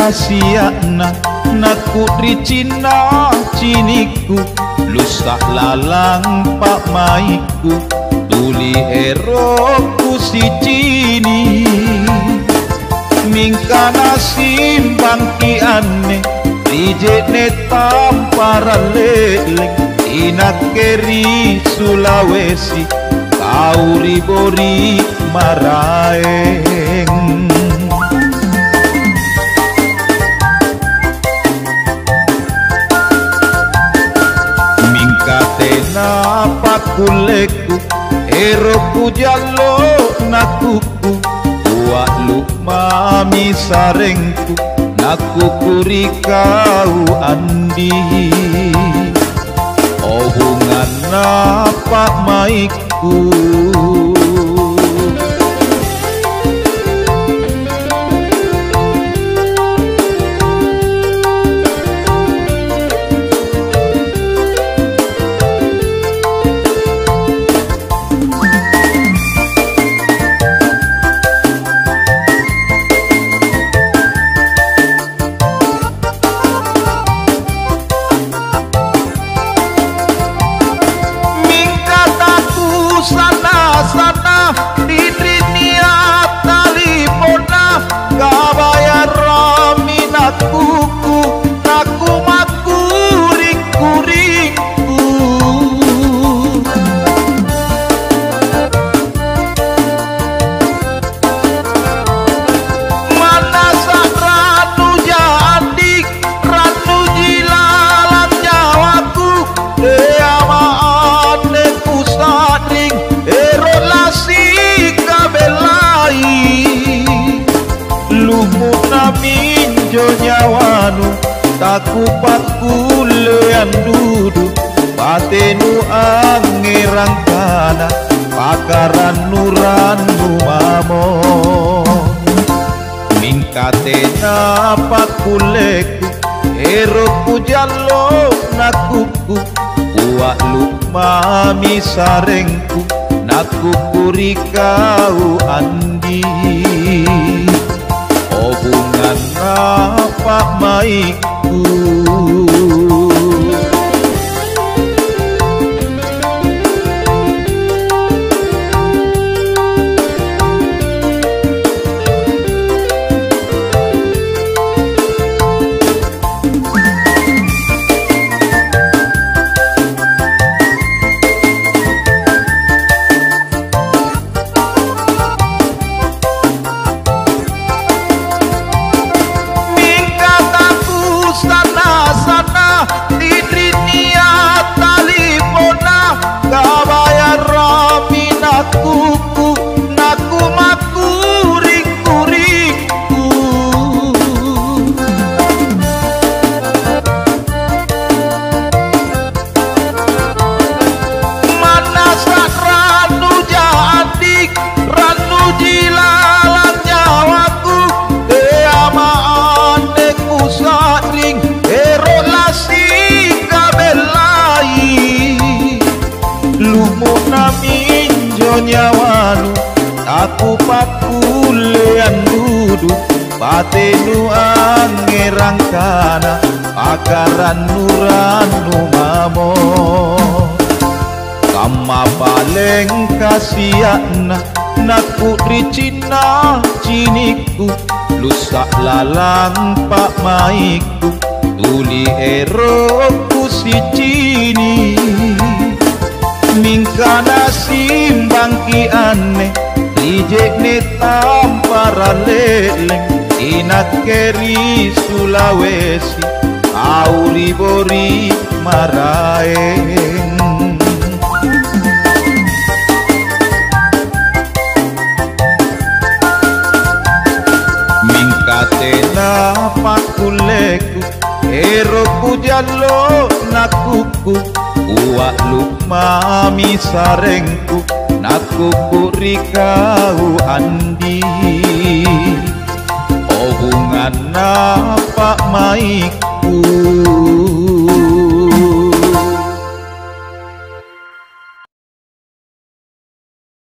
kasiana naku ricina ciniku lusak lalang pak maiku tuli eroku si cini mingkana simbang ki ane dijene tampara leleng inak keri Sulawesi kauri bori maraeng mingkatena pakuleku eroku jalo nakuku buat lu mami sarengku nakukuri kau andi hubungan apa maiku sana di dunia talipona gabaya rami nakuku naku makuring kuringku mana ranu jadi ranu jilalan nyawaku deamaan ku sading lumut minjo nyawanu taku pakulean duduk patenu angerang kana pakaran nuranu mamo mingkatena pakuleku eroku jalo nakuku buat lu mami sarengku nakukuri kau andi hubungan apa maiku naku makuring kuringku mana ranu jadi ranu jilalan nyawaku deamaan deku sading erolasi kabelai lumut nami nyawanu aku pakulean duduk patenu angerang kana pakaran nuranu mamo kama paling kasiana naku ricina ciniku lusak lalang pak maiku tuli eroku si cini mingkana simbang ki ane dijekne tampara leleng inak keri Sulawesi auri bori maraeng mingkatena pakuleku eroku jalo nakuku buat lu mami sarengku nakukuri kau andi hubungan